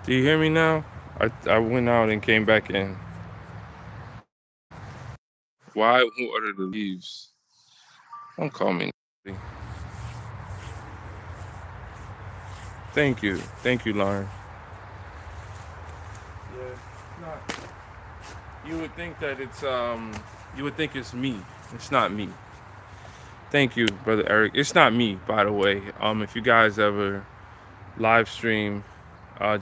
Do you hear me now? I went out and came back in. Why? Who ordered the leaves? Don't call me. Thank you, Lauren. Yeah, it's not. You would think that you would think it's me. It's not me. Thank you, brother Eric. It's not me, by the way. If you guys ever live stream,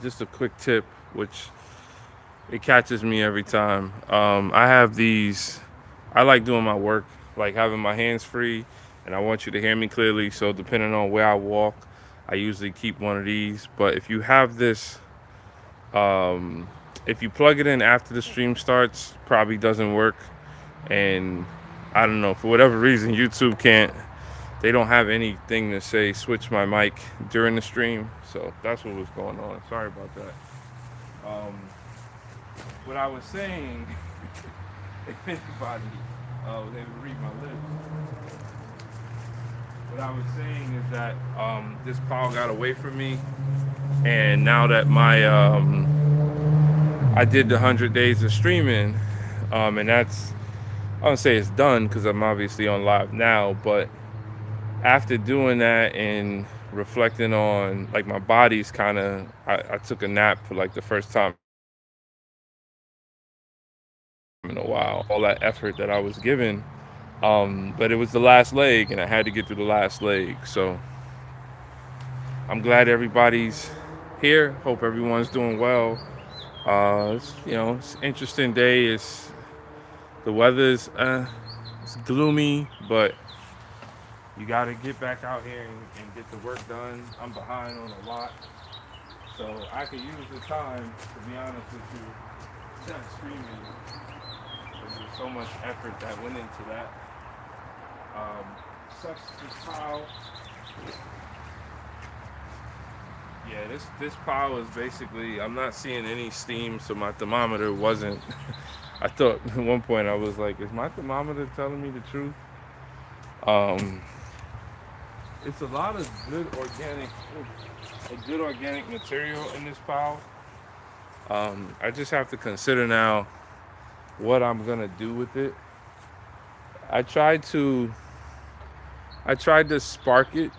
just a quick tip, which it catches me every time. I have these. I like doing my work, like having my hands free, and I want you to hear me clearly. So depending on where I walk, I usually keep one of these. But if you have this, um, if you plug it in after the stream starts, probably doesn't work. And I don't know, for whatever reason, YouTube can't. They don't have anything to say switch my mic during the stream. So that's what was going on. Sorry about that. Um, what I was saying, if anybody was able to read my lips, what I was saying is that this pile got away from me, and now that my I did the 100 days of streaming, and that's I don't say it's done because I'm obviously on live now, but after doing that and reflecting on like my body's kind of I took a nap for like the first time in a while. All that effort that I was given, but it was the last leg, and I had to get through the last leg. So I'm glad everybody's here. Hope everyone's doing well. It's an interesting day. The weather's it's gloomy, but you got to get back out here and get the work done. I'm behind on a lot, so I could use the time to be honest with you. Not streaming. There's so much effort that went into that. Um, such this pile. Yeah, this pile is basically. I'm not seeing any steam, so my thermometer wasn't. I thought at one point I was like, is my thermometer telling me the truth? Um, it's a lot of good organic material in this pile. I just have to consider now what I'm gonna do with it. I tried to I tried to spark it.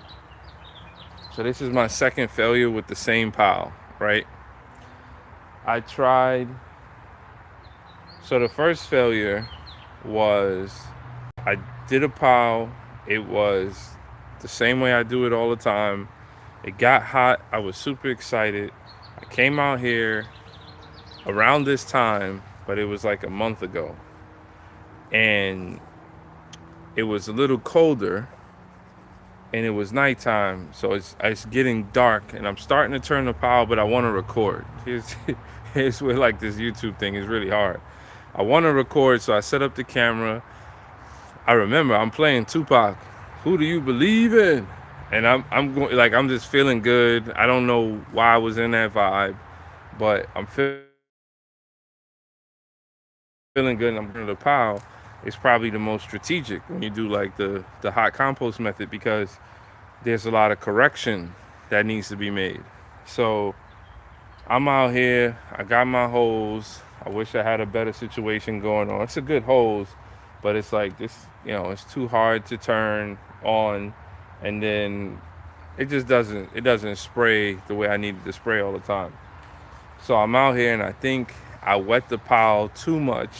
So this is my second failure with the same pile, right? I tried. So the first failure was I did a pile. It was the same way I do it all the time. It got hot. I was super excited. I came out here around this time, but it was like a month ago. And it was a little colder and it was nighttime. So it's getting dark and I'm starting to turn the pile, but I want to record. Here's where like this YouTube thing is really hard. I want to record, so I set up the camera. I remember I'm playing Tupac. Who do you believe in? And I'm going like I'm just feeling good. I don't know why I was in that vibe, but I'm feeling good. And I'm going to the pile. It's probably the most strategic when you do like the hot compost method because there's a lot of correction that needs to be made. So I'm out here. I got my hose. I wish I had a better situation going on. It's a good hose, but it's like this, it's too hard to turn on, and then it doesn't spray the way I need it to spray all the time. So I'm out here, and I think I wet the pile too much,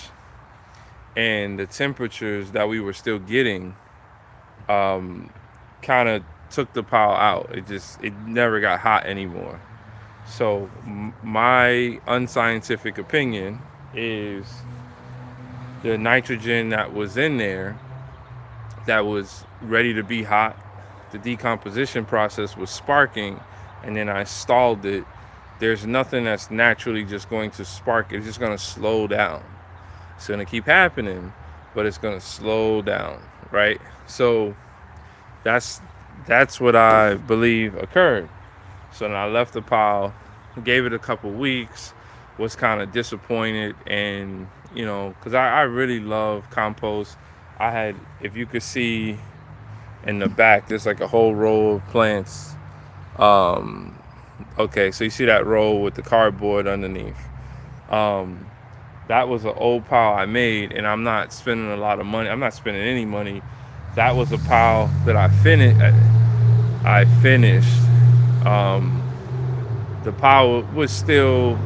and the temperatures that we were still getting, um, kind of took the pile out. It never got hot anymore. So my unscientific opinion is the nitrogen that was in there that was ready to be hot, the decomposition process was sparking, and then I stalled it. There's nothing that's naturally just going to spark. It's just going to slow down. It's going to keep happening, but it's going to slow down, right? So that's that's what I believe occurred. So then I left the pile, gave it a couple weeks, was kind of disappointed, and because I really love compost. I had, if you could see in the back, there's like a whole row of plants. Um, Okay, so you see that roll with the cardboard underneath. Um, that was an old pile I made, and I'm not spending a lot of money. I'm not spending any money. That was a pile that I finished. I finished. Um, the pile was still,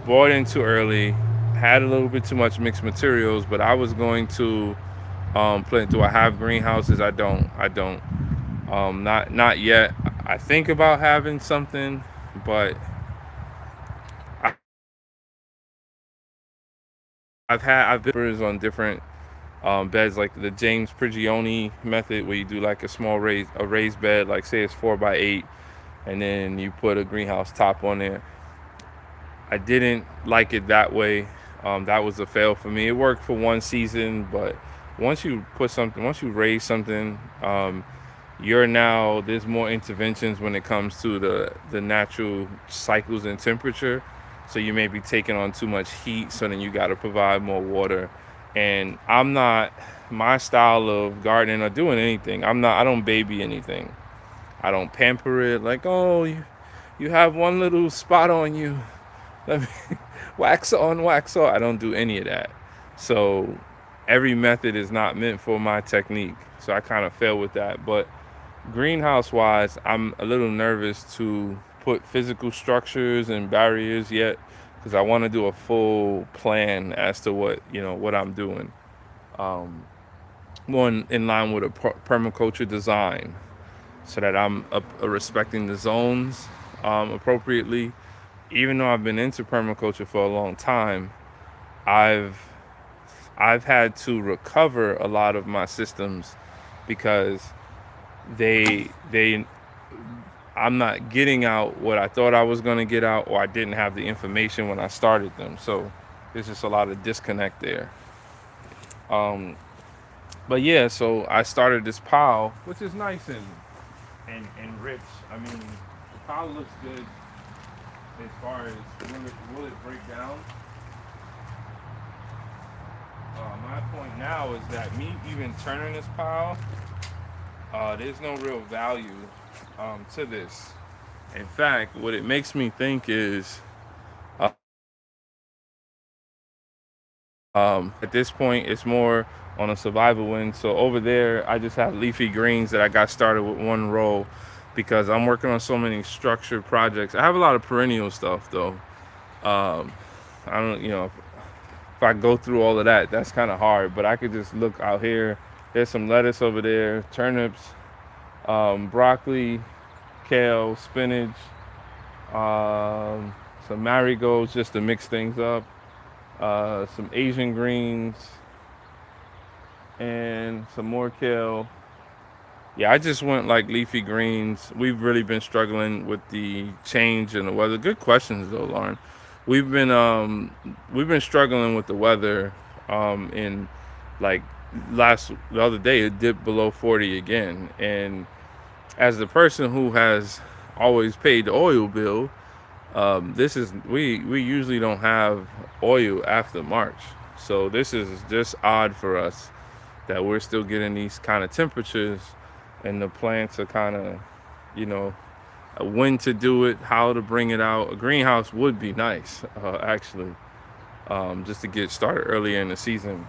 bought in too early. Had a little bit too much mixed materials, but I was going to plant. Do I have greenhouses? I don't. I don't. Not yet. I think about having something, but I, I've been on different beds, like the James Prigioni method, where you do like a raised bed, like say it's 4 by 8, and then you put a greenhouse top on there. I didn't like it that way. That was a fail for me. It worked for one season, but once you raise something, there's more interventions when it comes to the natural cycles and temperature. So you may be taking on too much heat, so then you got to provide more water. And I'm not my style of gardening or doing anything. I don't baby anything. I don't pamper it like, oh, you have one little spot on you. Let me wax on, wax off. I don't do any of that. So every method is not meant for my technique. So I kind of fail with that. But greenhouse wise, I'm a little nervous to put physical structures and barriers yet, because I want to do a full plan as to what I'm doing. Um, Going in line with a permaculture design, so that I'm respecting the zones appropriately. Even though I've been into permaculture for a long time, I've I've had to recover a lot of my systems because they I'm not getting out what I thought I was going to get out, or I didn't have the information when I started them. So there's just a lot of disconnect there. Um, but yeah, so I started this pile, which is nice and rich. I mean, the pile looks good as far as will it break down. My point now is that me even turning this pile, there's no real value to this. In fact, what it makes me think is, uh, at this point, it's more on a survival win. So over there, I just have leafy greens that I got started with one row because I'm working on so many structured projects. I have a lot of perennial stuff though. Um, I don't, if I go through all of that, that's kind of hard. But I could just look out here. There's some lettuce over there, turnips, broccoli, kale, spinach, um, some marigolds just to mix things up, some Asian greens, and some more kale. Yeah, I just went like leafy greens. We've really been struggling with the change in the weather. Good questions though, Lauren. We've been um we've been struggling with the weather in like the other day it dipped below 40 again. And as the person who has always paid the oil bill, this is we usually don't have oil after March. So this is just odd for us that we're still getting these kind of temperatures, and the plants are kind of, you know, when to do it, how to bring it out. A greenhouse would be nice, actually, just to get started earlier in the season.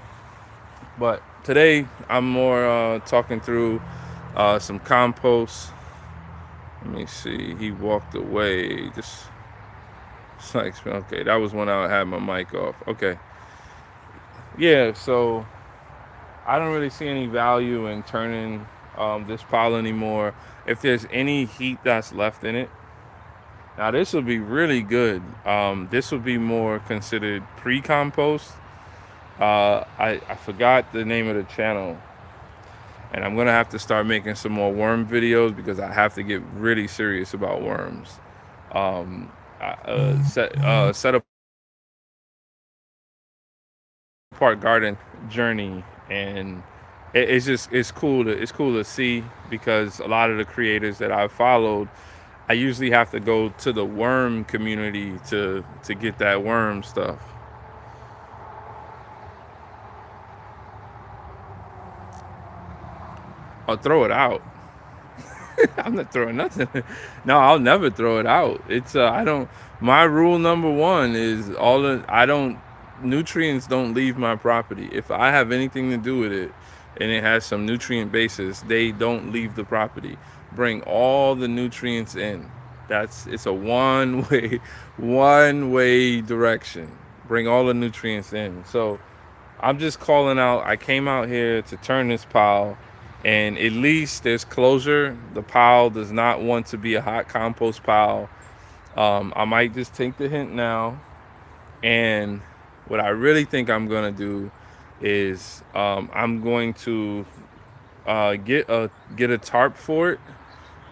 But today I'm more talking through some compost. Let me see. He walked away. Just like, okay, that was when I had my mic off. Okay, yeah. So I don't really see any value in turning this pile anymore. If there's any heat that's left in it, now this will be really good. This will be more considered pre-compost. I forgot the name of the channel, and I'm gonna have to start making some more worm videos because I have to get really serious about worms. Set apart garden journey, and it's cool to see, because a lot of the creators that I've followed, I usually have to go to the worm community to get that worm stuff. I'll throw it out. I'm not throwing nothing. No, I'll never throw it out. It's I don't. My rule number one is all the I don't nutrients don't leave my property. If I have anything to do with it, and it has some nutrient basis, they don't leave the property. Bring all the nutrients in. That's it's a one way direction. Bring all the nutrients in. So I'm just calling out. I came out here to turn this pile, and at least there's closure. The pile does not want to be a hot compost pile. I might just take the hint now, and what I really think I'm gonna do is I'm going to get a tarp for it,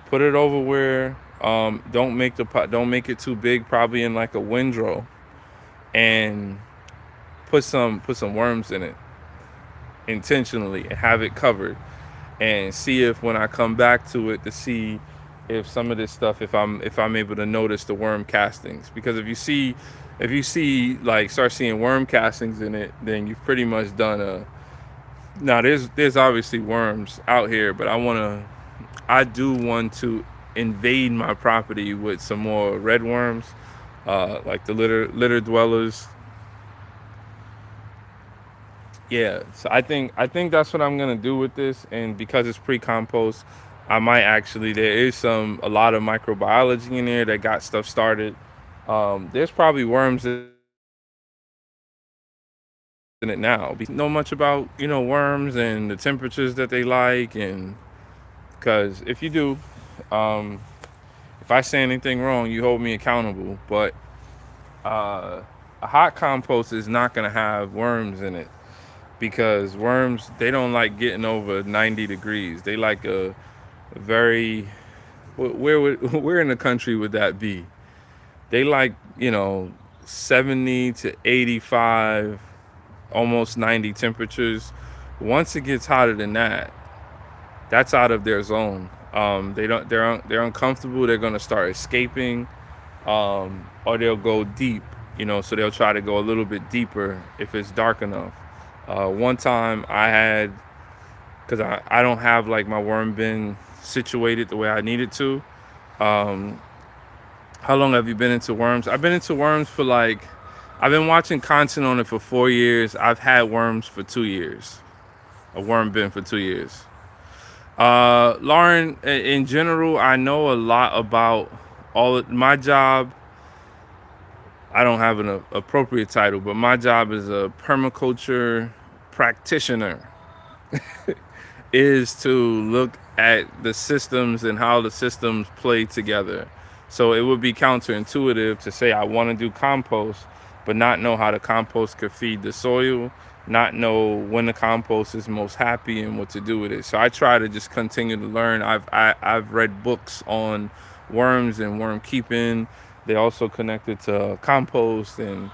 put it over where don't make it too big, probably in like a windrow, and put some worms in it intentionally and have it covered, and see if when I come back to it to see if some of this stuff, if I'm able to notice the worm castings. Because if you see like start seeing worm castings in it, then you've pretty much done a now there's obviously worms out here, but I do want to invade my property with some more red worms, like the litter dwellers. Yeah, so I think that's what I'm gonna do with this, and because it's pre-compost, I might actually there is a lot of microbiology in there that got stuff started. There's probably worms in it now. Know much about worms and the temperatures that they like, and because if you do, um, if I say anything wrong, you hold me accountable. But uh, a hot compost is not gonna have worms in it, because worms they don't like getting over 90 degrees. They like a very where in the country would that be? They like 70 to 85, almost 90 temperatures. Once it gets hotter than that, that's out of their zone. They don't they're uncomfortable. They're gonna start escaping, or they'll go deep. So they'll try to go a little bit deeper if it's dark enough. One time I had, because I don't have like my worm bin situated the way I need it to. Um, how long have you been into worms? I've been into worms for like, I've been watching content on it for 4 years. I've had worms for 2 years, a worm bin for 2 years. Lauren, in general, I know a lot about my job. I don't have an appropriate title, but my job is a permaculture practitioner. Is to look at the systems and how the systems play together. So it would be counterintuitive to say I want to do compost, but not know how the compost could feed the soil, not know when the compost is most happy and what to do with it. So I try to just continue to learn. I've read books on worms and worm keeping. They also connected to compost, and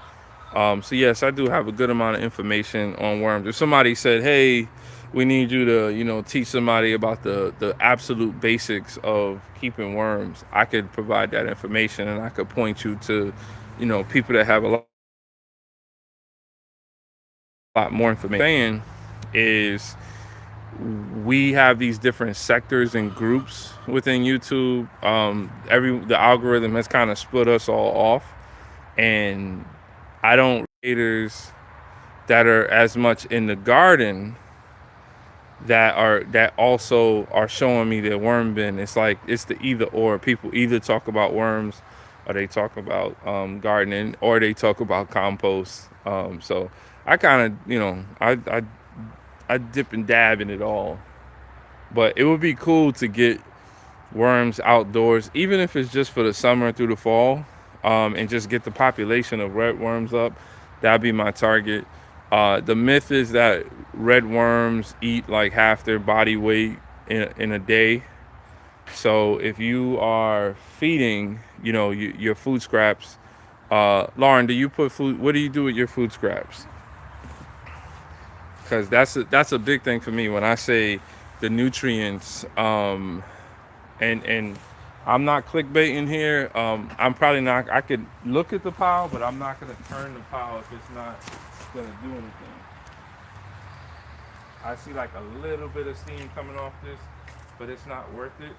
so yes, I do have a good amount of information on worms. If somebody said, "Hey, we need you to, teach somebody about the absolute basics of keeping worms," I could provide that information, and I could point you to, people that have a lot more information. Saying is we have these different sectors and groups within YouTube. The algorithm has kind of split us all off, and I don't creators that are as much in the garden that also are showing me their worm bin. It's like it's the either or. People either talk about worms, or they talk about gardening, or they talk about compost. So I kind of I dip and dab in it all. But it would be cool to get worms outdoors, even if it's just for the summer through the fall, and just get the population of red worms up. That'd be my target. The myth is that red worms eat like half their body weight in a day. So if you are feeding, your food scraps, Lauren, do you put food? What do you do with your food scraps? Because that's a big thing for me when I say the nutrients. And I'm not clickbaiting here. I'm probably not. I could look at the pile, but I'm not gonna turn the pile if it's not gonna do anything. I see like a little bit of steam coming off this, but it's not worth it.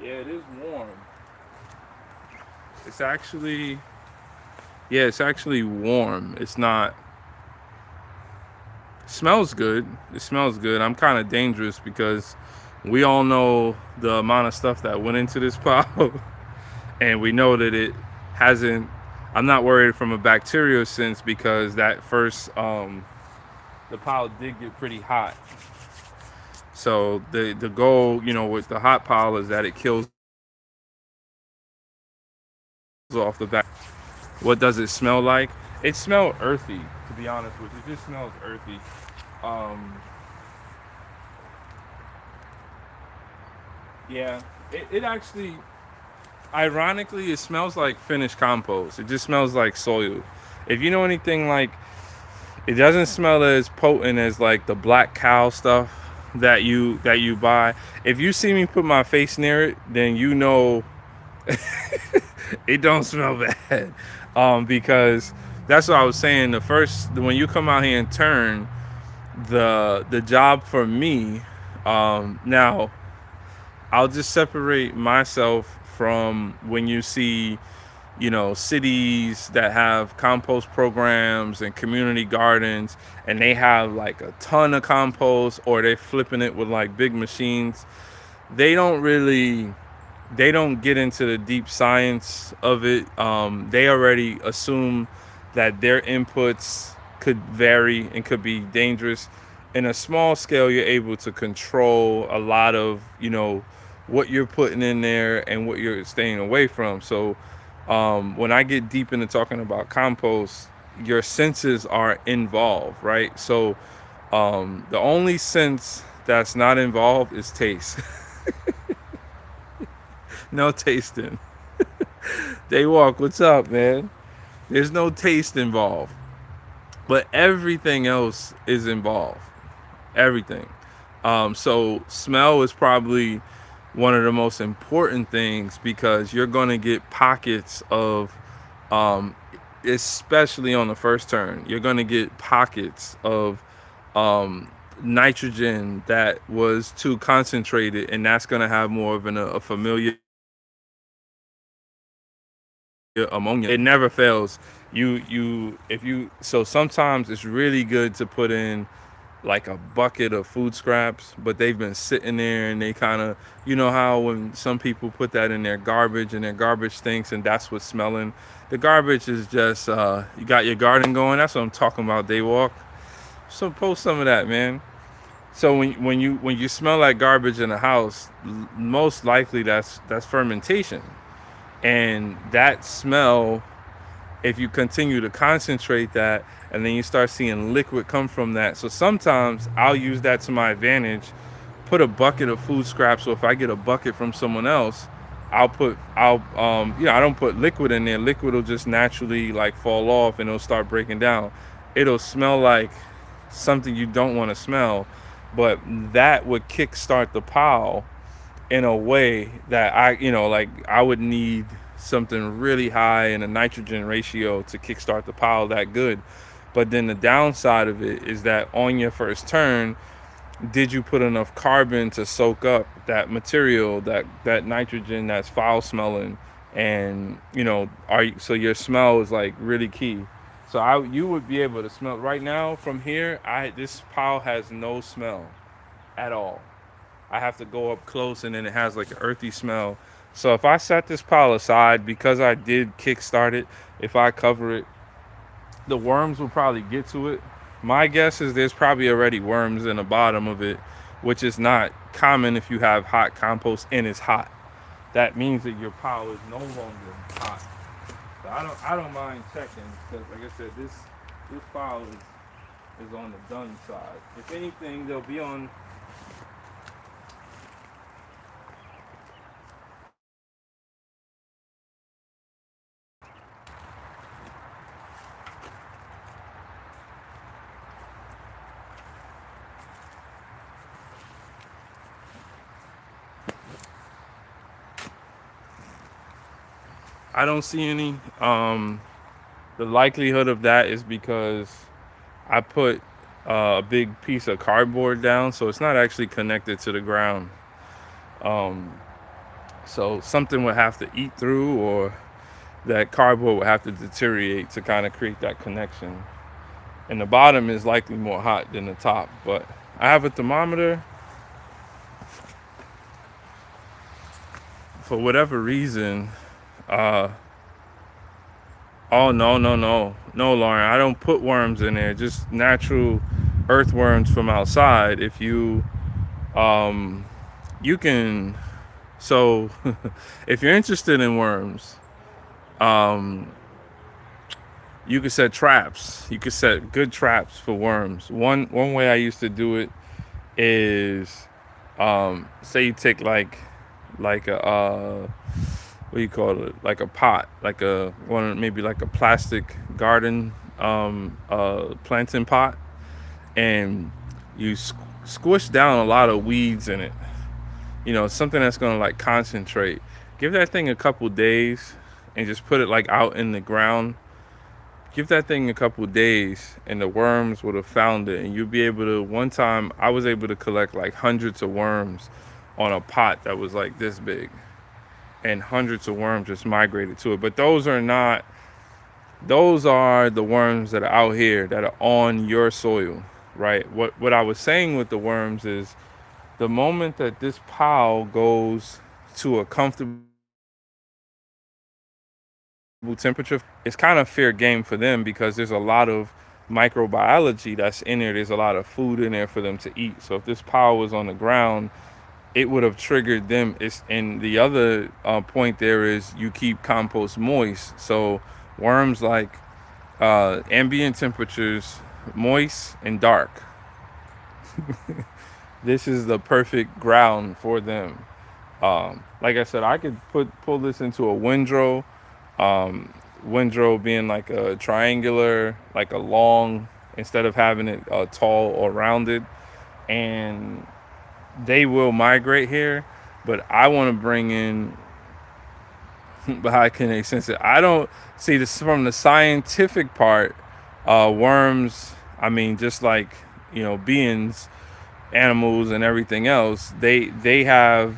Yeah, it is warm. It's actually, yeah, it's actually warm. It's not, smells good. It smells good. I'm kind of dangerous because we all know the amount of stuff that went into this pile, and we know that it hasn't. I'm not worried from a bacterial sense because that first the pile did get pretty hot. So the goal, with the hot pile is that it kills off the back. What does it smell like? It smells earthy, to be honest with you. It just smells earthy. Um, yeah, it actually, ironically, it smells like finished compost. It just smells like soil. If you know anything, like, it doesn't smell as potent as like the black cow stuff that you buy. If you see me put my face near it, then you know it don't smell bad. Because that's what I was saying. The first, when you come out here and turn, the job for me, now I'll just separate myself from when you see, cities that have compost programs and community gardens, and they have like a ton of compost, or they're flipping it with like big machines. They don't really, they don't get into the deep science of it. They already assume that their inputs could vary and could be dangerous. In a small scale, you're able to control a lot of, what you're putting in there and what you're staying away from. So when I get deep into talking about compost, your senses are involved, right? So the only sense that's not involved is taste. No tasting. Day walk, what's up, man? There's no taste involved, but everything else is involved. Everything. So smell is probably one of the most important things because you're going to get pockets of, um, especially on the first turn, you're going to get pockets of nitrogen that was too concentrated, and that's going to have more of a familiar ammonia. It never fails. You if you so sometimes it's really good to put in like a bucket of food scraps, but they've been sitting there and they kind of, how when some people put that in their garbage and their garbage stinks, and that's what's smelling. The garbage is just you got your garden going. That's what I'm talking about. Day walk. So post some of that, man. So when you smell like garbage in a house, most likely that's fermentation, and that smell, if you continue to concentrate that, and then you start seeing liquid come from that. So sometimes I'll use that to my advantage, put a bucket of food scraps. So if I get a bucket from someone else, I don't put liquid in there. Liquid will just naturally like fall off and it'll start breaking down. It'll smell like something you don't want to smell, but that would kickstart the pile in a way that like I would need something really high in a nitrogen ratio to kickstart the pile that good. But then the downside of it is that on your first turn, did you put enough carbon to soak up that material, that nitrogen that's foul smelling, and so your smell is like really key. So you would be able to smell right now from here. This pile has no smell at all. I have to go up close, and then it has like an earthy smell. So if I set this pile aside, because I did kickstart it, if I cover it, the worms will probably get to it. My guess is there's probably already worms in the bottom of it, which is not common if you have hot compost and it's hot. That means that your pile is no longer hot. So I don't mind checking because, like I said, this pile is on the done side. If anything, they'll be on. I don't see any. The likelihood of that is because I put a big piece of cardboard down, so it's not actually connected to the ground. Um, So something would have to eat through, or that cardboard would have to deteriorate to kind of create that connection. And the bottom is likely more hot than the top. But I have a thermometer. For whatever reason, uh, oh, no, no, no, no, Lauren, I don't put worms in there. Just natural earthworms from outside. If you you can, so if you're interested in worms, um, you can set traps. You can set good traps for worms. One way I used to do it is, say you take like a what do you call it? Like a pot, like a one, maybe like a plastic garden planting pot, and you squish down a lot of weeds in it. Something that's gonna like concentrate. Give that thing a couple days, and just put it like out in the ground. Give that thing a couple days, and the worms would have found it, and you'll be able to. One time, I was able to collect like hundreds of worms on a pot that was like this big, and hundreds of worms just migrated to it. But those are the worms that are out here that are on your soil, right? What I was saying with the worms is, the moment that this pile goes to a comfortable temperature, it's kind of fair game for them, because there's a lot of microbiology that's in there. There's a lot of food in there for them to eat. So if this pile was on the ground, it would have triggered them. And the other point there is, you keep compost moist. So worms like ambient temperatures, moist and dark. This is the perfect ground for them. Like I said, I could pull this into a windrow. Windrow being like a triangular, like a long, instead of having it tall or rounded, and they will migrate here. But I want to bring in, but how can they sense it? I don't see this from the scientific part. Worms, I mean, just like beings, animals, and everything else, they have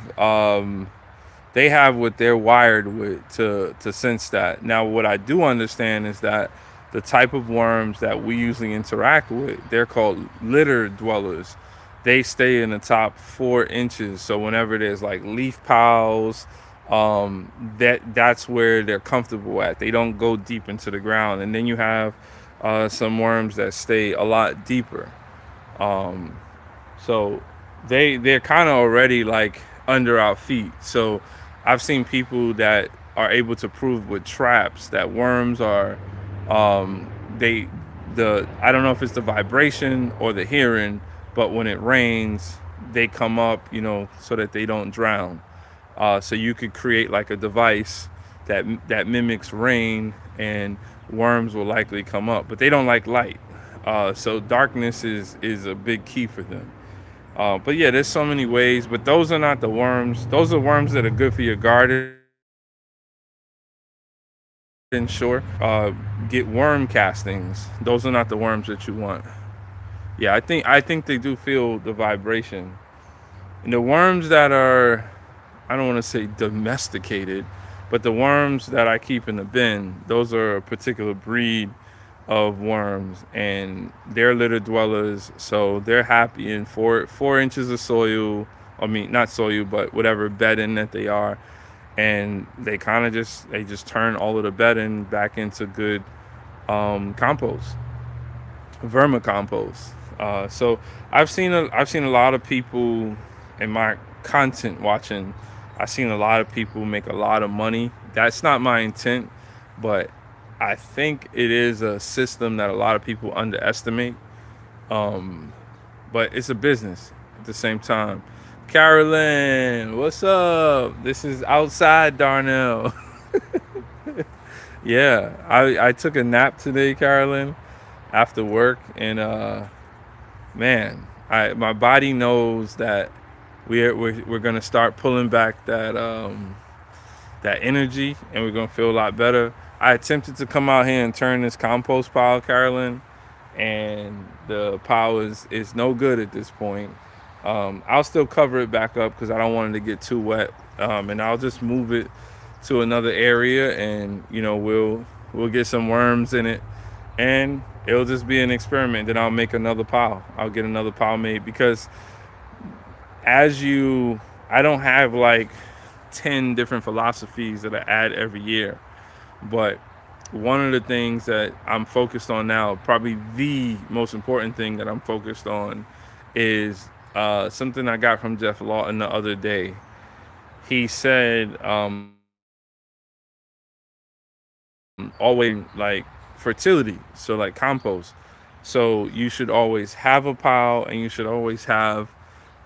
what they're wired with to sense that. Now, what I do understand is that the type of worms that we usually interact with, they're called litter dwellers. They stay in the top 4 inches. So whenever there's like leaf piles, that's where they're comfortable at. They don't go deep into the ground. And then you have some worms that stay a lot deeper. Um, so they're kind of already like under our feet. So I've seen people that are able to prove with traps that worms are, they the I don't know if it's the vibration or the hearing, but when it rains, they come up, so that they don't drown. So you could create like a device that mimics rain, and worms will likely come up, but they don't like light. So darkness is a big key for them. But yeah, there's so many ways, but those are not the worms. Those are worms that are good for your garden. Sure. Get worm castings. Those are not the worms that you want. Yeah, I think they do feel the vibration. And the worms that are, I don't want to say domesticated, but the worms that I keep in the bin, those are a particular breed of worms, and they're litter dwellers. So they're happy in 4 inches of soil. I mean, not soil, but whatever bedding that they are, and they kind of just turn all of the bedding back into good compost, vermicompost. So I've seen a lot of people in my content watching. I've seen a lot of people make a lot of money. That's not my intent, but I think it is a system that a lot of people underestimate. Um, but it's a business at the same time. Carolyn, what's up? This is outside Darnell. Yeah, I took a nap today, Carolyn, after work, and man, I my body knows that we're gonna start pulling back that energy, and we're gonna feel a lot better. I attempted to come out here and turn this compost pile, Carolyn, and the pile is no good at this point. I'll still cover it back up because I don't want it to get too wet, and I'll just move it to another area, and we'll get some worms in it, and it'll just be an experiment. Then I'll make another pile. I'll get another pile made because I don't have like 10 different philosophies that I add every year, but one of the things that I'm focused on now, probably the most important thing that I'm focused on, is something I got from Jeff Lawton the other day. He said, always like fertility, so like compost. So you should always have a pile, and you should always have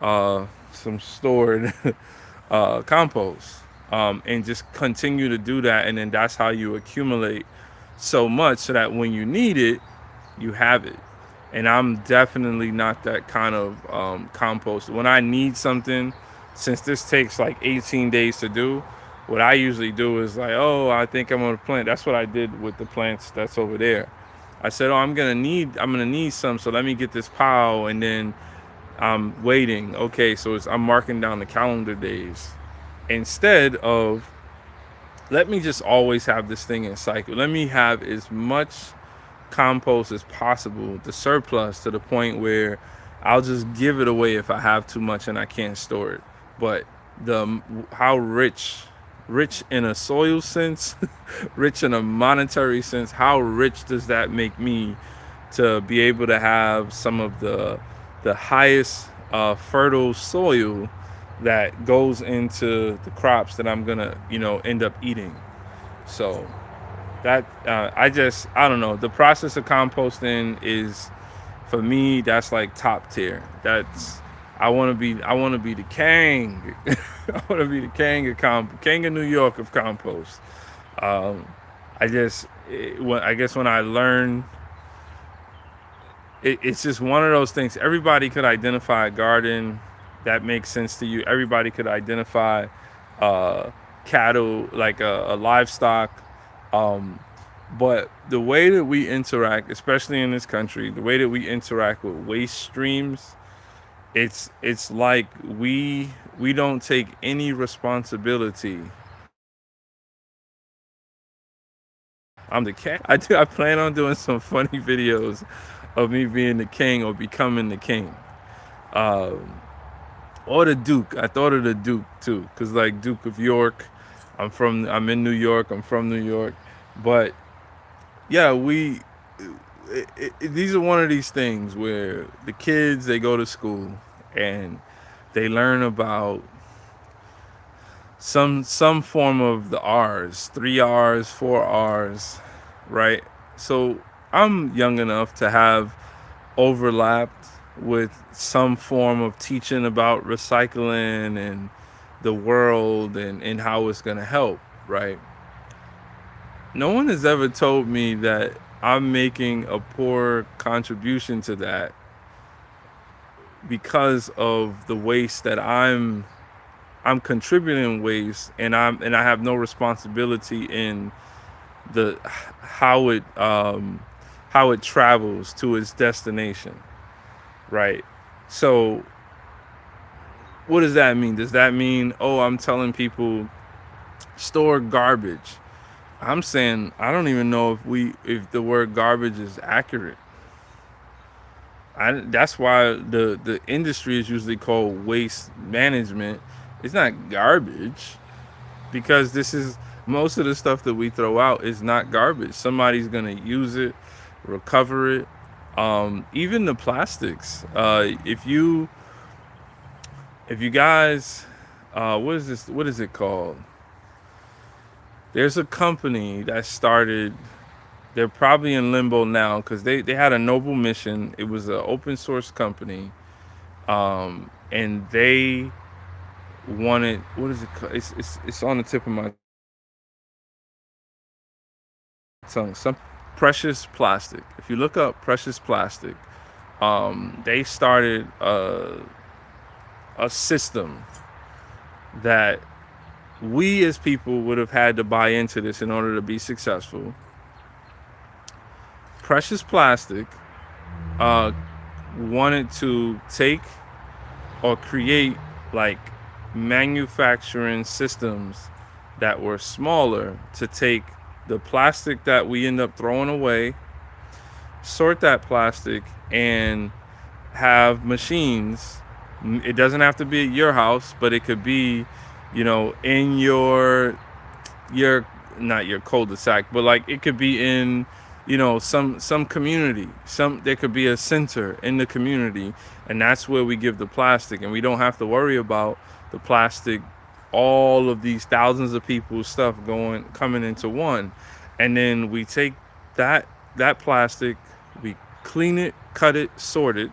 some stored compost, and just continue to do that, and then that's how you accumulate so much so that when you need it, you have it. And I'm definitely not that kind of compost. When I need something, since this takes like 18 days to do, what I usually do is like, oh, I think I'm gonna plant. That's what I did with the plants that's over there. I said, oh, I'm gonna need some, so let me get this pile, and then I'm waiting. Okay, so I'm marking down the calendar days instead of, let me just always have this thing in cycle. Let me have as much compost as possible, the surplus, to the point where I'll just give it away if I have too much and I can't store it. But the how rich in a soil sense, rich in a monetary sense, how rich does that make me to be able to have some of the highest fertile soil that goes into the crops that I'm gonna end up eating. So that I don't know, the process of composting is, for me, that's like top tier. That's I want to be the king. I want to be the king of New York of compost. um I guess when I learned, it's just one of those things. Everybody could identify a garden that makes sense to you. Everybody could identify uh, cattle, like a livestock. Um, but the way that we interact, especially in this country, the way that we interact with waste streams, it's like we don't take any responsibility. I'm the king. I plan on doing some funny videos of me being the king or becoming the king. Um, or the Duke. I thought of the Duke too, cause like Duke of York. I'm in New York. I'm from New York, but yeah, these are one of these things where the kids, they go to school and they learn about some form of the R's, 3 R's, 4 R's, right? So I'm young enough to have overlapped with some form of teaching about recycling and the world, and how it's going to help, right? No one has ever told me that I'm making a poor contribution to that because of the waste that I'm contributing waste, and I have no responsibility in the how it travels to its destination, right? So what does that mean? Does that mean, oh, I'm telling people store garbage? I'm saying I don't even know if the word garbage is accurate. That's why the industry is usually called waste management. It's not garbage, because this is, most of the stuff that we throw out is not garbage. Somebody's gonna use it, recover it. Even the plastics. If you guys, what is this? What is it called? There's a company that started. They're probably in limbo now because they had a noble mission. It was an open source company, and they wanted, what is it called? It's on the tip of my tongue. Some precious plastic. If you look up precious plastic, they started a system that we as people would have had to buy into this in order to be successful. Precious plastic uh, wanted to take or create like manufacturing systems that were smaller to take the plastic that we end up throwing away, sort that plastic, and have machines. It doesn't have to be at your house, but it could be, in your not your cul-de-sac, but like it could be in, some community. There could be a center in the community, and that's where we give the plastic, and we don't have to worry about the plastic, all of these thousands of people's stuff coming into one. And then we take that plastic, we clean it, cut it, sort it,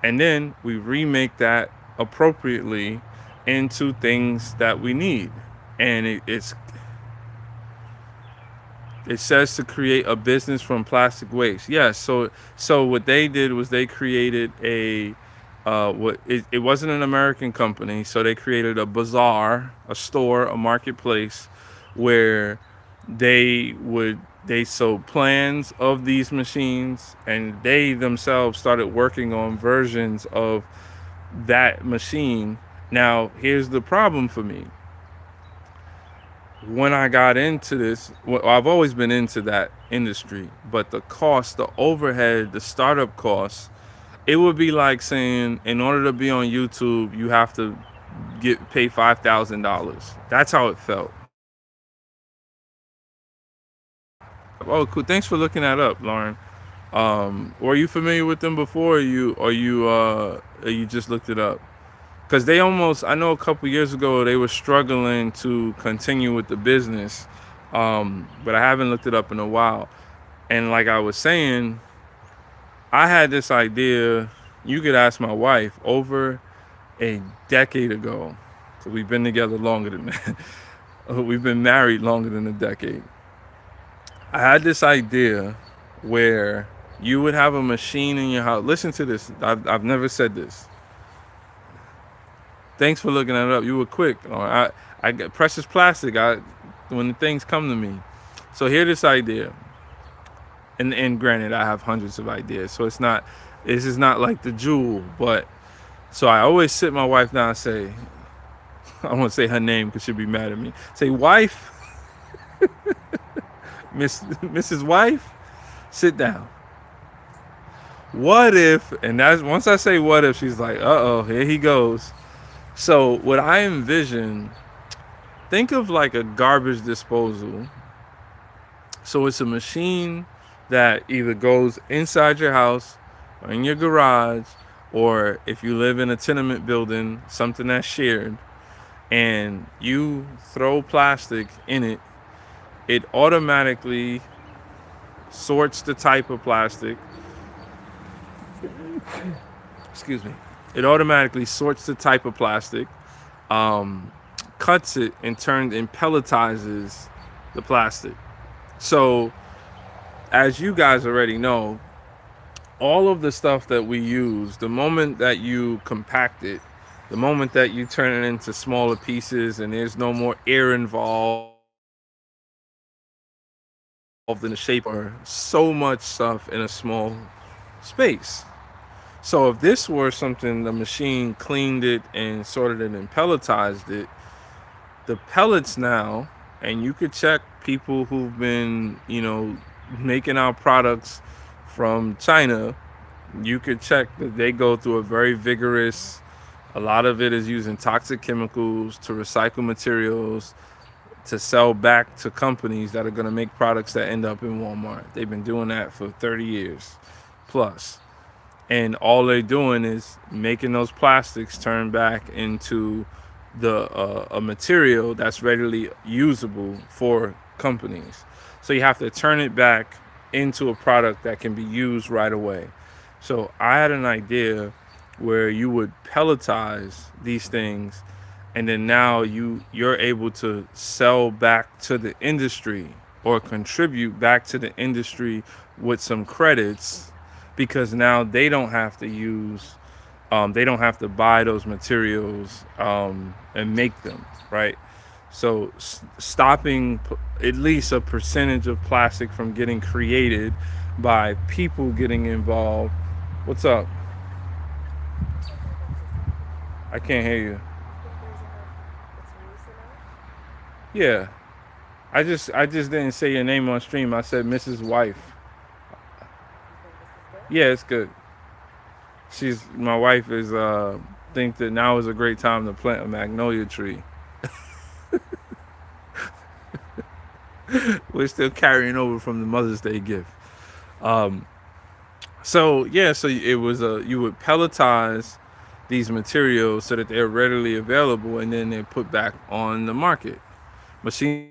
and then we remake that appropriately into things that we need. And it says to create a business from plastic waste. Yes. So what they did was they created it wasn't an American company, so they created a bazaar, a store, a marketplace where they sold plans of these machines, and they themselves started working on versions of that machine. Now, here's the problem for me. When I got into this, well, I've always been into that industry, but the cost, the overhead, the startup costs, it would be like saying in order to be on YouTube, you have to pay $5,000. That's how it felt. Oh, cool. Thanks for looking that up, Lauren. Were you familiar with them before, or you just looked it up? Because I know a couple years ago they were struggling to continue with the business, but I haven't looked it up in a while. And like I was saying, I had this idea. You could ask my wife over a decade ago. So we've been together longer than that. We've been married longer than a decade. I had this idea where you would have a machine in your house. Listen to this. I've never said this. Thanks for looking that up. You were quick. I got precious plastic. When the things come to me. So here's this idea. And granted, I have hundreds of ideas. So this is not like the jewel. But so I always sit my wife down and say, I won't say her name because she'll be mad at me. Say, wife, Mrs. Wife, sit down. What if, and that's once I say what if, she's like, uh-oh, here he goes. So what I envision, think of like a garbage disposal. So it's a machine that either goes inside your house or in your garage, or if you live in a tenement building, something that's shared, and you throw plastic in it, it automatically sorts the type of plastic. Excuse me. It automatically sorts the type of plastic, cuts it, and pelletizes the plastic. So, as you guys already know, all of the stuff that we use, the moment that you compact it, the moment that you turn it into smaller pieces and there's no more air involved in the shape, or so much stuff in a small space. So if this were something, the machine cleaned it and sorted it and pelletized it, the pellets now, and you could check people who've been, making our products from China, you could check that they go through a very vigorous, a lot of it is using toxic chemicals to recycle materials to sell back to companies that are going to make products that end up in Walmart. They've been doing that for 30 years plus. And all they're doing is making those plastics turn back into a material that's readily usable for companies. So you have to turn it back into a product that can be used right away. So I had an idea where you would pelletize these things, and then now you're able to sell back to the industry or contribute back to the industry with some credits, because now they don't have to buy those materials and make them, right? So stopping at least a percentage of plastic from getting created by people getting involved. What's up? I can't hear you. I think there's enough. It's loose enough. Yeah. I just didn't say your name on stream. I said Mrs. Wife. You think this is good? Yeah, it's good. She's my wife is think that now is a great time to plant a magnolia tree. We're still carrying over from the Mother's Day gift. Um, so yeah, so it was you would pelletize these materials so that they're readily available, and then they're put back on the market. Machines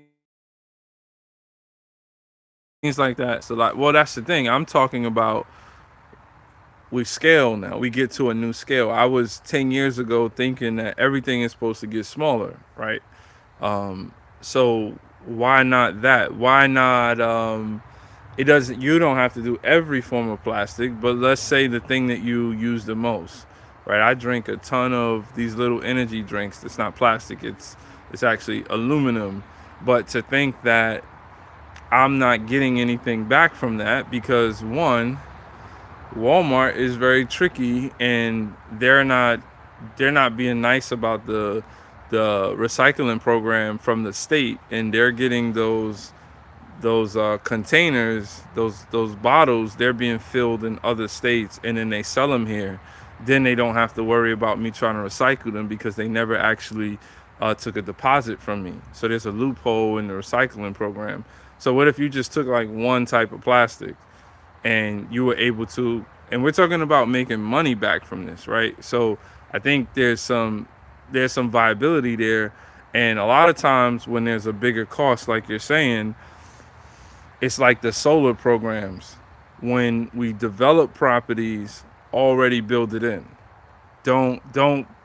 like that, it's a lot. Well, that's the thing. I'm talking about we scale now. We get to a new scale. I was 10 years ago thinking that everything is supposed to get smaller, right? So why not that? Why not it doesn't you don't have to do every form of plastic, but let's say the thing that you use the most, right? I drink a ton of these little energy drinks. It's not plastic. It's actually aluminum. But to think that I'm not getting anything back from that because one, Walmart is very tricky and they're not being nice about the recycling program from the state, and they're getting those containers, those bottles, they're being filled in other states, and then they sell them here. Then they don't have to worry about me trying to recycle them because they never actually took a deposit from me. So there's a loophole in the recycling program. So what if you just took like one type of plastic and you were able to, and we're talking about making money back from this, right? So I think there's some viability there. And a lot of times when there's a bigger cost, like you're saying, it's like the solar programs. When we develop properties, already build it in. Don't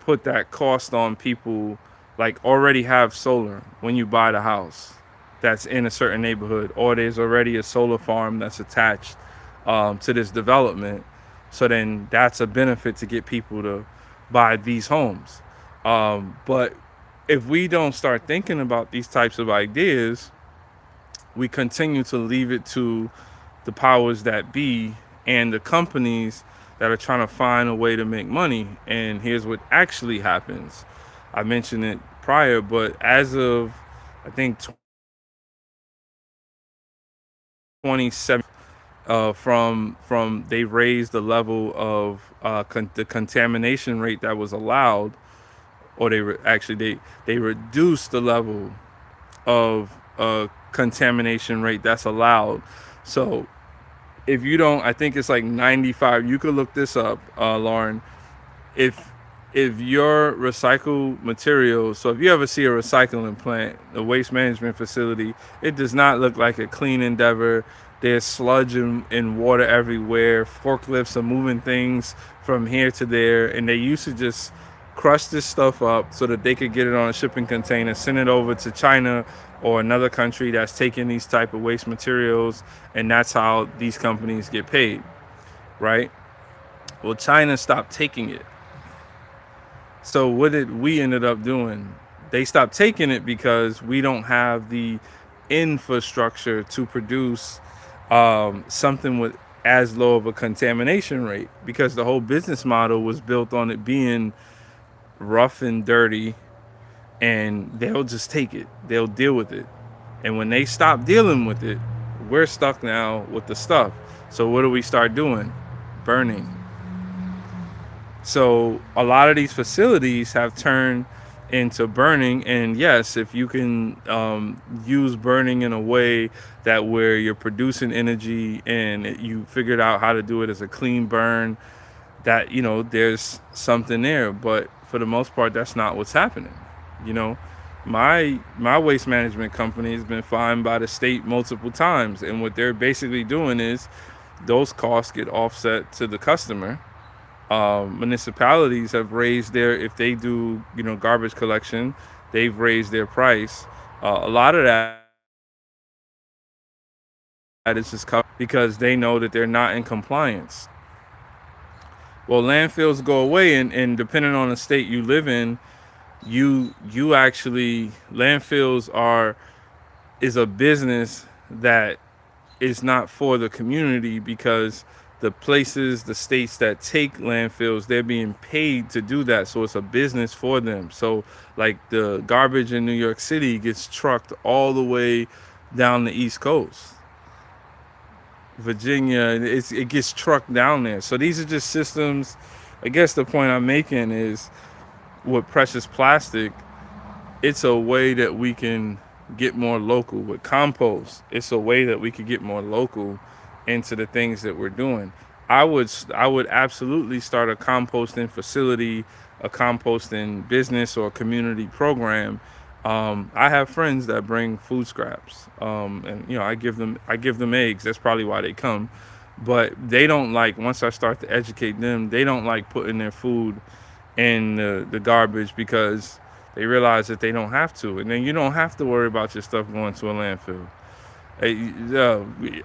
put that cost on people. Like already have solar when you buy the house that's in a certain neighborhood, or there's already a solar farm that's attached to this development. So then that's a benefit to get people to buy these homes. But if we don't start thinking about these types of ideas, we continue to leave it to the powers that be and the companies that are trying to find a way to make money. And here's what actually happens. I mentioned it prior, but as of I think 2017, from they raised the level of the contamination rate that was allowed, or they reduced the level of contamination rate that's allowed. So if you don't, I think it's like 95. You could look this up, Lauren. If your recycled materials, so if you ever see a recycling plant, a waste management facility, it does not look like a clean endeavor. There's sludge and water everywhere. Forklifts are moving things from here to there, and they used to just crush this stuff up so that they could get it on a shipping container, send it over to China or another country that's taking these type of waste materials, and that's how these companies get paid, right? Well, China stopped taking it. So what did we ended up doing? They stopped taking it because we don't have the infrastructure to produce something with as low of a contamination rate, because the whole business model was built on it being rough and dirty, and they'll just take it. They'll deal with it. And when they stop dealing with it, we're stuck now with the stuff. So what do we start doing? Burning. So a lot of these facilities have turned into burning, and yes, if you can use burning in a way that where you're producing energy and you figured out how to do it as a clean burn, that there's something there. But for the most part, that's not what's happening. You know, my waste management company has been fined by the state multiple times, and what they're basically doing is those costs get offset to the customer. Municipalities have raised their, if they do garbage collection, they've raised their price. A lot of that is just covered because they know that they're not in compliance. Well, landfills go away, and depending on the state you live in, you actually, landfills are is a business that is not for the community, because the places, the states that take landfills, they're being paid to do that. So it's a business for them. So like the garbage in New York City gets trucked all the way down the East Coast. Virginia, it gets trucked down there. So these are just systems. I guess the point I'm making is with precious plastic, it's a way that we can get more local. With compost, it's a way that we could get more local into the things that we're doing. I would absolutely start a composting facility, a composting business or community program. I have friends that bring food scraps, and I give them eggs. That's probably why they come, but they don't like, once I start to educate them, they don't like putting their food in the garbage because they realize that they don't have to, and then you don't have to worry about your stuff going to a landfill. Hey,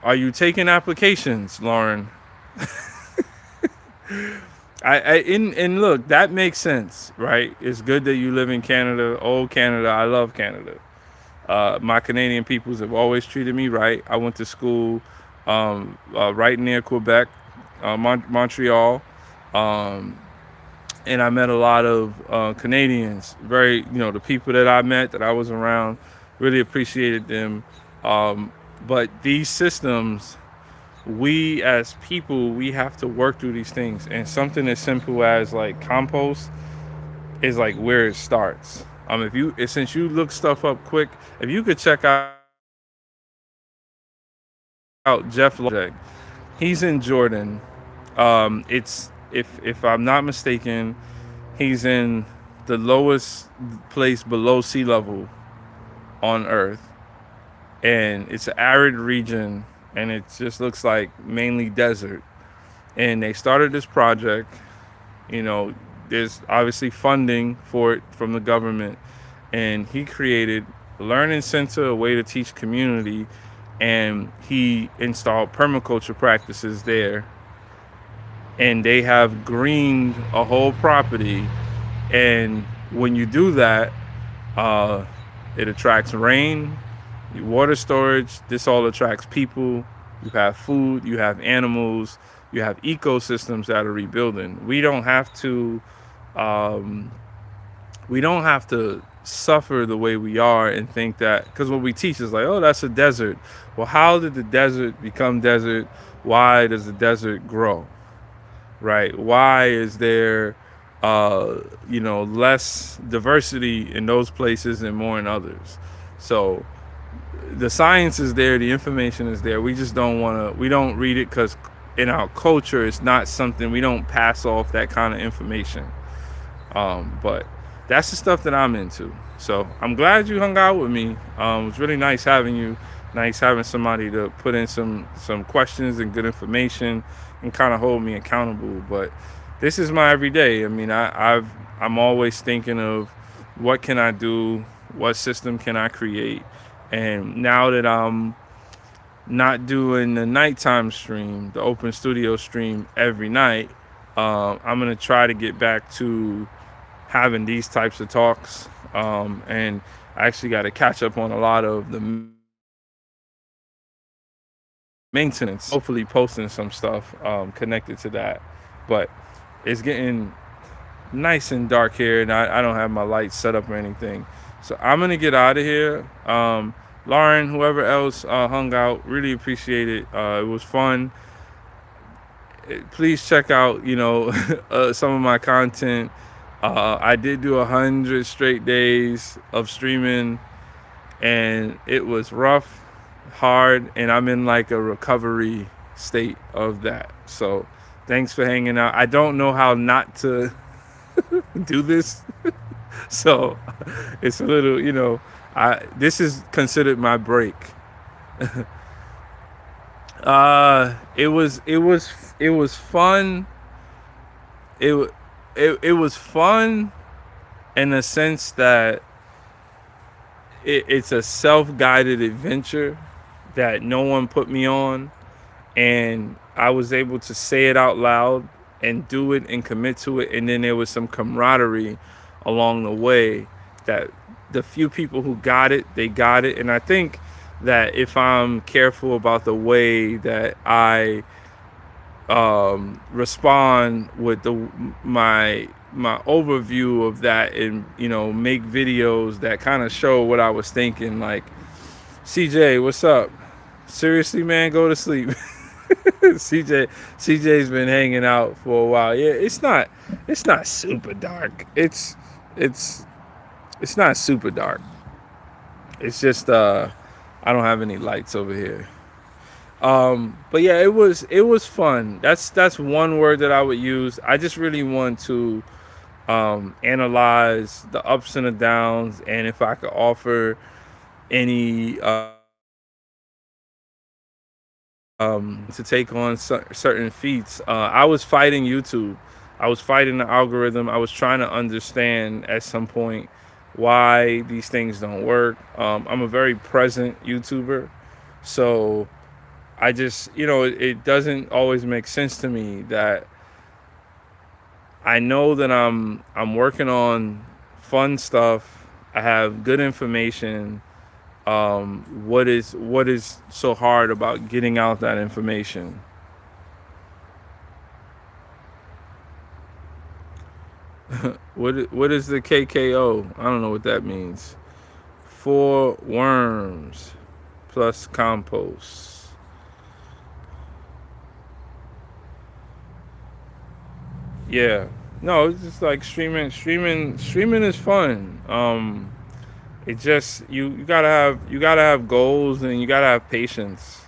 are you taking applications, Lauren? And look, that makes sense, right? It's good that you live in Canada, old Canada. I love Canada. My Canadian peoples have always treated me right. I went to school right near Quebec, Montreal, um, and I met a lot of Canadians. The people that I met, that I was around, really appreciated them. Um, but these systems, we as people, we have to work through these things. And something as simple as like compost is like where it starts. If you since you look stuff up quick, if you could check out Jeff Project, he's in Jordan. It's if I'm not mistaken, he's in the lowest place below sea level on Earth, and it's an arid region, and it just looks like mainly desert. And they started this project. You know, there's obviously funding for it from the government, and he created a learning center, a way to teach community, and he installed permaculture practices there, and they have greened a whole property. And when you do that, uh, it attracts rain, water storage. This all attracts people. You have food, you have animals, you have ecosystems that are rebuilding. Um, we don't have to suffer the way we are and think that, because what we teach is like, oh, that's a desert. Well, how did the desert become desert? Why does the desert grow? Right? Why is there, less diversity in those places and more in others? So the science is there, the information is there. We just don't want to. We don't read it because in our culture, it's not something we don't pass off that kind of information. But that's the stuff that I'm into. So I'm glad you hung out with me. It was really nice having you. Nice having somebody to put in some questions and good information and kind of hold me accountable. But this is my everyday. I mean, I'm always thinking of what can I do, what system can I create, and now that I'm not doing the nighttime stream, the open studio stream every night, I'm gonna try to get back to having these types of talks. And I actually got to catch up on a lot of the maintenance. Hopefully, posting some stuff connected to that. But it's getting nice and dark here, and I don't have my lights set up or anything. So I'm gonna get out of here. Lauren, whoever else hung out, really appreciate it. It was fun. Please check out, some of my content. I did do 100 straight days of streaming, and it was rough, hard, and I'm in like a recovery state of that. So thanks for hanging out. I don't know how not to do this. So it's a little, this is considered my break. It was fun. It was fun in the sense that it's a self-guided adventure that no one put me on, and I was able to say it out loud and do it and commit to it. And then there was some camaraderie along the way that the few people who got it, they got it. And I think that if I'm careful about the way that I respond with my overview of that, and make videos that kind of show what I was thinking. Like, CJ, what's up? Seriously, man, go to sleep. CJ's been hanging out for a while. Yeah, it's not super dark. It's it's not super dark. It's just I don't have any lights over here. But yeah, it was fun. That's one word that I would use. I just really want to analyze the ups and the downs, and if I could offer any to take on certain feats. I was fighting YouTube. I was fighting the algorithm. I was trying to understand at some point why these things don't work. I'm a very present YouTuber, so I just, it doesn't always make sense to me that I know that I'm working on fun stuff. I have good information. What is so hard about getting out that information? What is the KKO? I don't know what that means. Four worms plus compost. Yeah. No, it's just like streaming is fun. It just you gotta have goals, and you gotta have patience.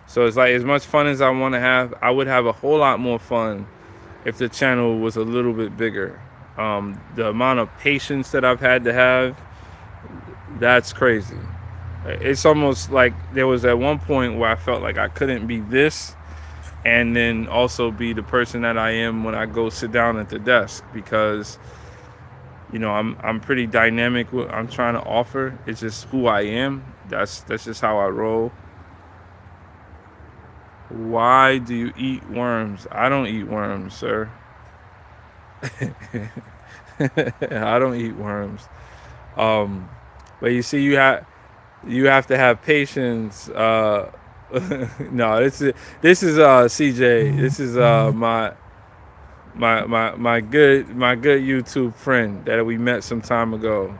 So it's like, as much fun as I want to have, I would have a whole lot more fun if the channel was a little bit bigger. The amount of patience that I've had to have, that's crazy. It's almost like there was at one point where I felt like I couldn't be this and then also be the person that I am when I go sit down at the desk, because I'm pretty dynamic. What I'm trying to offer, it's just who I am. That's just how I roll. Why do you eat worms? I don't eat worms, sir. I don't eat worms. Um, but you see, you have to have patience. No, this is CJ. This is my good YouTube friend that we met some time ago.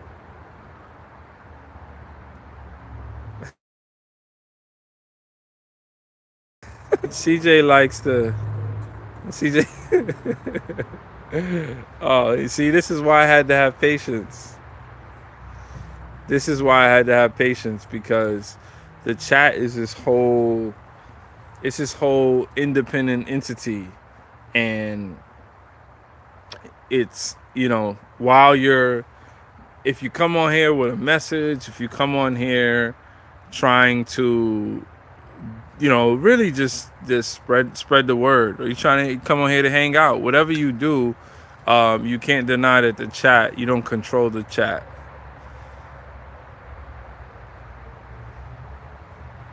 CJ likes to CJ. Oh, you see, this is why I had to have patience. This is why I had to have patience, because the chat is this whole independent entity, and it's while you're if you come on here with a message, if you come on here trying to really just spread the word, or you trying to come on here to hang out, whatever you do, you can't deny that the chat, you don't control the chat.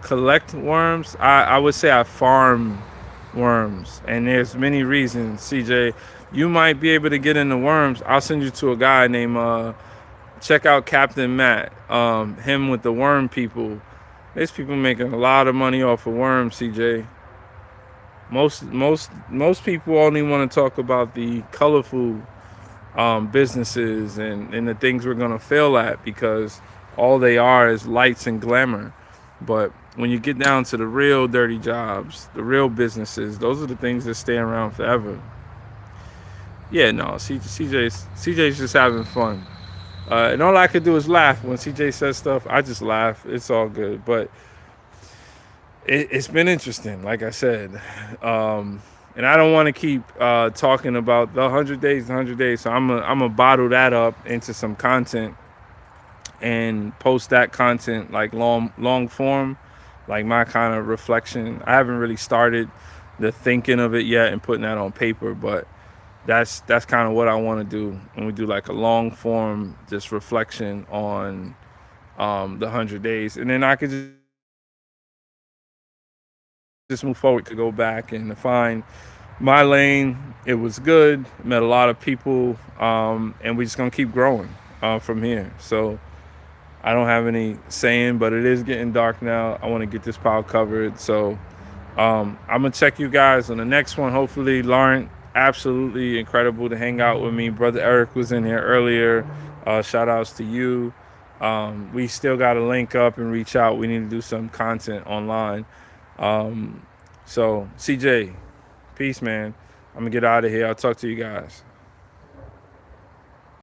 Collect worms, I would say I farm worms, and there's many reasons. CJ, you might be able to get into worms. I'll send you to a guy named check out Captain Matt, him with the worm people. There's people making a lot of money off of worms, CJ. Most people only want to talk about the colorful businesses, and the things we're gonna fail at, because all they are is lights and glamour. But when you get down to the real dirty jobs, the real businesses, those are the things that stay around forever. Yeah, no, CJ's just having fun. And all I could do is laugh when CJ says stuff. I just laugh. It's all good. But it's been interesting, like I said. And I don't want to keep talking about the 100 days, the 100 days. So I'm going to bottle that up into some content and post that content like long form, like my kind of reflection. I haven't really started the thinking of it yet and putting that on paper, but that's kind of what I want to do when we do like a long form just reflection on the 100 days, and then I could just move forward to go back and find my lane. It was good. Met a lot of people, and we're just gonna keep growing from here. So I don't have any saying, but it is getting dark now. I want to get this pile covered. So I'm gonna check you guys on the next one. Hopefully, Lauren, absolutely incredible to hang out with me. Brother Eric was in here earlier. Shout outs to you. We still got to link up and reach out. We need to do some content online. So, CJ, peace, man. I'm gonna get out of here. I'll talk to you guys.